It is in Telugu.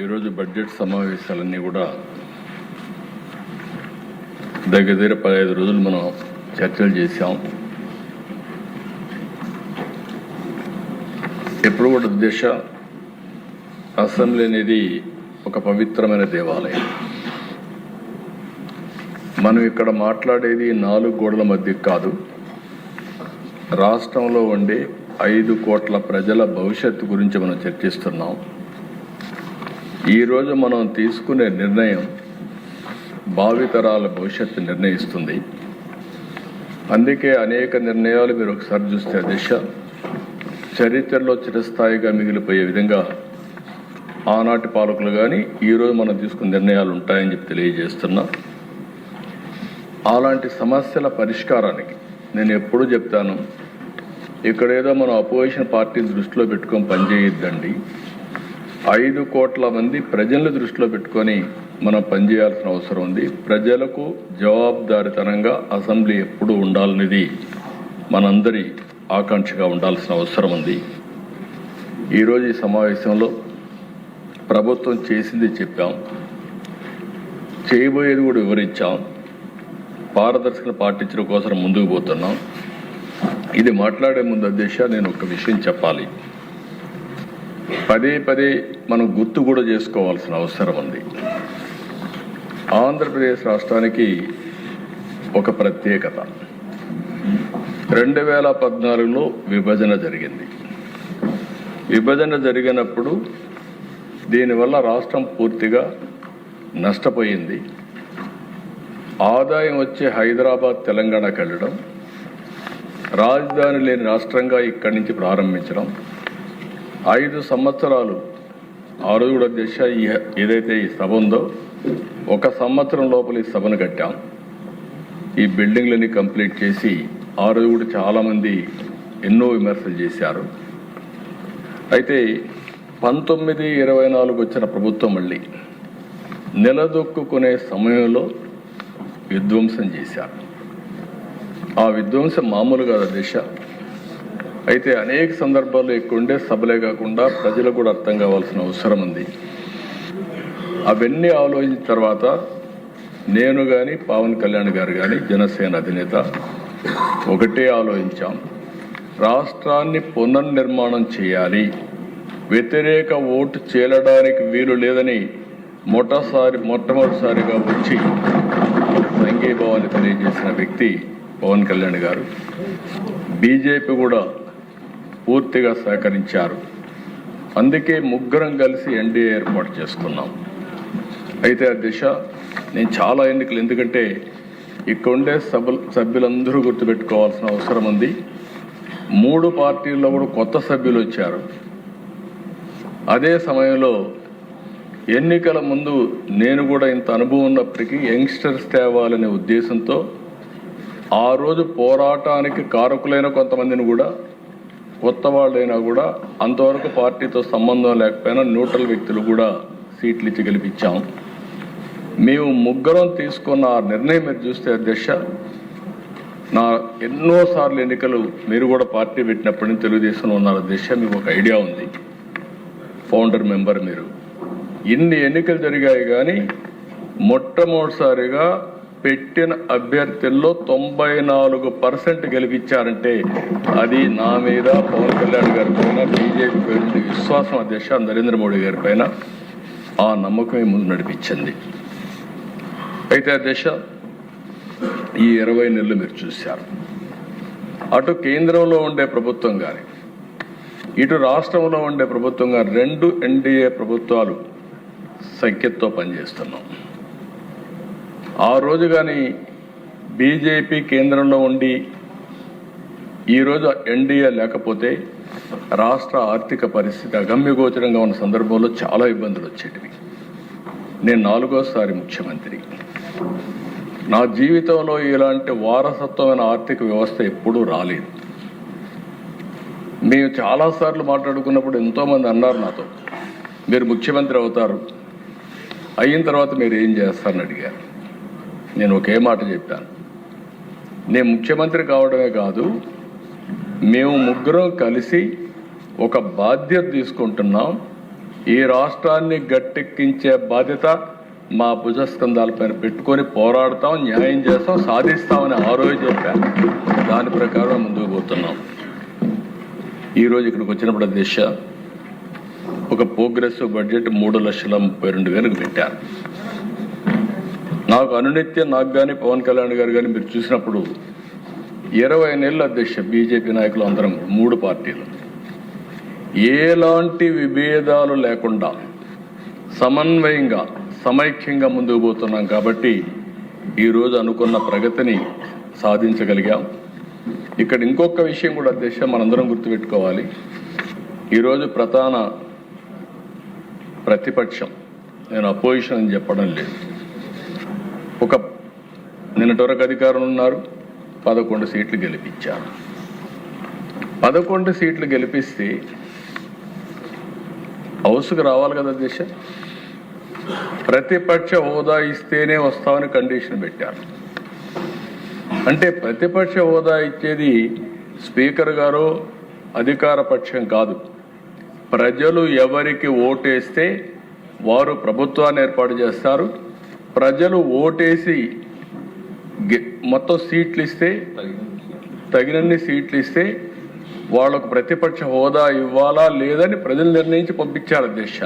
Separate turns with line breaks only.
ఈరోజు బడ్జెట్ సమావేశాలన్నీ కూడా దగ్గర 15 రోజులు మనం చర్చలు చేశాం. ఎప్పుడు కూడా దిశ అసెంబ్లీ అనేది ఒక పవిత్రమైన దేవాలయం. మనం ఇక్కడ మాట్లాడేది 4 గోడల మధ్య కాదు, రాష్ట్రంలో ఉండే 5 కోట్ల ప్రజల భవిష్యత్తు గురించి మనం చర్చిస్తున్నాం. ఈరోజు మనం తీసుకునే నిర్ణయం భావితరాల భవిష్యత్తు నిర్ణయిస్తుంది. అందుకే అనేక నిర్ణయాలు మీరు ఒకసారి చూస్తే దిశ చరిత్రలో చిరస్థాయిగా మిగిలిపోయే విధంగా ఆనాటి పాలకులు కానీ ఈరోజు మనం తీసుకున్న నిర్ణయాలు ఉంటాయని చెప్పి తెలియజేస్తున్నా. అలాంటి సమస్యల పరిష్కారానికి నేను ఎప్పుడూ చెప్తాను, ఇక్కడేదో మనం అపోజిషన్ పార్టీని దృష్టిలో పెట్టుకొని పనిచేయొద్దండి. 5 కోట్ల మంది ప్రజలను దృష్టిలో పెట్టుకొని మనం పనిచేయాల్సిన అవసరం ఉంది. ప్రజలకు జవాబుదారితనంగా అసెంబ్లీ ఎప్పుడు ఉండాలనేది మనందరి ఆకాంక్షగా ఉండాల్సిన అవసరం ఉంది. ఈరోజు ఈ సమావేశంలో ప్రభుత్వం చేసింది చెప్పాం, చేయబోయేది కూడా వివరించాం, పారదర్శకత పాటించడం కోసం ముందుకు పోతున్నాం. ఇది మాట్లాడే ముందు అధ్యక్ష నేను ఒక విషయం చెప్పాలి. పదే మనం గుర్తు కూడా చేసుకోవాల్సిన అవసరం ఉంది. ఆంధ్రప్రదేశ్ రాష్ట్రానికి ఒక ప్రత్యేకత. 2014లో విభజన జరిగింది. విభజన జరిగినప్పుడు దీనివల్ల రాష్ట్రం పూర్తిగా నష్టపోయింది. ఆదాయం వచ్చే హైదరాబాద్ తెలంగాణకు వెళ్ళడం, రాజధాని లేని రాష్ట్రంగా ఇక్కడి నుంచి ప్రారంభించడం, 5 సంవత్సరాలు ఆ రోజు కూడా దిశ ఏదైతే ఈ సభ ఉందో 1 సంవత్సరం లోపల ఈ సభను కట్టాం. ఈ బిల్డింగ్లని కంప్లీట్ చేసి ఆ రోజు కూడా చాలామంది ఎన్నో విమర్శలు చేశారు. అయితే 1924 వచ్చిన ప్రభుత్వం మళ్ళీ నిలదొక్కునే సమయంలో విధ్వంసం చేశారు. ఆ విధ్వంసం మామూలు కాదు దిశ. అయితే అనేక సందర్భాల్లో ఎక్కువండే సభలే కాకుండా ప్రజలకు కూడా అర్థం కావాల్సిన అవసరం ఉంది. అవన్నీ ఆలోచించిన తర్వాత నేను కానీ పవన్ కళ్యాణ్ గారు కానీ జనసేన అధినేత ఒకటే ఆలోచించాం, రాష్ట్రాన్ని పునర్నిర్మాణం చేయాలి. వ్యతిరేక ఓటు చేరడానికి వీలు లేదని మొట్టమొదటిసారిగా వచ్చి సంఘీభావాన్ని తెలియజేసిన వ్యక్తి పవన్ కళ్యాణ్ గారు. బీజేపీ కూడా పూర్తిగా సహకరించారు. అందుకే ముగ్గురం కలిసి ఎన్డీఏ ఏర్పాటు చేసుకున్నాం. అయితే ఆ దిశ నేను చాలా ఎన్నికలు, ఎందుకంటే ఇక్కడ ఉండే సభ్యులందరూ గుర్తుపెట్టుకోవాల్సిన అవసరం ఉంది. 3 పార్టీల్లో కూడా కొత్త సభ్యులు వచ్చారు. అదే సమయంలో ఎన్నికల ముందు నేను కూడా ఇంత అనుభవం ఉన్నప్పటికీ యంగ్స్టర్స్ తేవాలనే ఉద్దేశంతో ఆ రోజు పోరాటానికి కారకులైన కొంతమందిని కూడా, కొత్త వాళ్ళైనా కూడా అంతవరకు పార్టీతో సంబంధం లేకపోయినా న్యూట్రల్ వ్యక్తులు కూడా సీట్లు ఇచ్చి గెలిపించాం. మేము ముగ్గురం తీసుకున్న ఆ నిర్ణయం మీరు చూస్తే అధ్యక్ష, నా ఎన్నోసార్లు ఎన్నికలు మీరు కూడా పార్టీ పెట్టినప్పటి నుంచి తెలుగుదేశంలో ఉన్నారు అధ్యక్ష, మీకు ఒక ఐడియా ఉంది. ఫౌండర్ మెంబర్ మీరు. ఇన్ని ఎన్నికలు జరిగాయి కానీ మొట్టమొదటిసారిగా పెట్టిన అభ్యర్థుల్లో 94% గెలిపించారంటే అది నా మీద, పవన్ కళ్యాణ్ గారి పైన, బీజేపీ పైన విశ్వాసం అధ్యక్ష, నరేంద్ర మోడీ గారి పైన ఆ నమ్మకమే ముందు నడిపించింది. అయితే అధ్యక్ష ఈ 20 నెలలు మీరు చూశారు, అటు కేంద్రంలో ఉండే ప్రభుత్వం కానీ ఇటు రాష్ట్రంలో ఉండే ప్రభుత్వం కానీ 2 ఎన్డీఏ ప్రభుత్వాలు సఖ్యతతో పనిచేస్తున్నాం. ఆ రోజు కానీ బీజేపీ కేంద్రంలో ఉండి ఈరోజు ఎన్డీఏ లేకపోతే రాష్ట్ర ఆర్థిక పరిస్థితి అగమ్యగోచరంగా ఉన్న సందర్భంలో చాలా ఇబ్బందులు వచ్చేటివి. నేను 4వ ముఖ్యమంత్రి. నా జీవితంలో ఇలాంటి వారసత్వమైన ఆర్థిక వ్యవస్థ ఎప్పుడూ రాలేదు. మేము చాలాసార్లు మాట్లాడుకున్నప్పుడు ఎంతోమంది అన్నారు నాతో, మీరు ముఖ్యమంత్రి అవుతారు, అయిన తర్వాత మీరు ఏం చేస్తారని అడిగారు. నేను ఒకే మాట చెప్పాను, నేను ముఖ్యమంత్రి కావడమే కాదు, మేము ముగ్గురం కలిసి ఒక బాధ్యత తీసుకుంటున్నాం. ఈ రాష్ట్రాన్ని గట్టెక్కించే బాధ్యత మా భుజస్కంధాలపైన పెట్టుకొని పోరాడతాం, న్యాయం చేస్తాం, సాధిస్తామని ఆ రోజు చెప్పాను. దాని ప్రకారం ముందుకు పోతున్నాం. ఈరోజు ఇక్కడికి వచ్చినప్పుడు దిశ ఒక ప్రోగ్రెసివ్ బడ్జెట్ 3,32,000 పెట్టారు. నాకు అనునిత్యం నాకు కానీ పవన్ కళ్యాణ్ గారు కానీ మీరు చూసినప్పుడు 20 నెలల అధ్యక్ష బీజేపీ నాయకులు అందరం 3 పార్టీలు ఎలాంటి విభేదాలు లేకుండా సమన్వయంగా సమైక్యంగా ముందుకు పోతున్నాం. కాబట్టి ఈరోజు అనుకున్న ప్రగతిని సాధించగలిగాం. ఇక్కడ ఇంకొక విషయం కూడా అధ్యక్ష మనందరం గుర్తుపెట్టుకోవాలి. ఈరోజు ప్రధాన ప్రతిపక్షం, నేను అపోజిషన్ అని చెప్పడం లేదు, ఒక నిన్నటి వరకు అధికారం ఉన్నారు, 11 సీట్లు గెలిపించారు. 11 సీట్లు గెలిపిస్తే హౌస్కి రావాలి కదా అధ్యక్ష. ప్రతిపక్ష హోదా ఇస్తేనే వస్తామని కండిషన్ పెట్టారు. అంటే ప్రతిపక్ష హోదా ఇచ్చేది స్పీకర్ గారు అధికార పక్షం కాదు. ప్రజలు ఎవరికి ఓటేస్తే వారు ప్రభుత్వాన్ని ఏర్పాటు చేస్తారు. ప్రజలు ఓటేసి మొత్తం సీట్లు ఇస్తే, తగినన్ని సీట్లు ఇస్తే వాళ్లకు ప్రతిపక్ష హోదా ఇవ్వాలా లేదని ప్రజలు నిర్ణయించి పంపించారు అధ్యక్ష.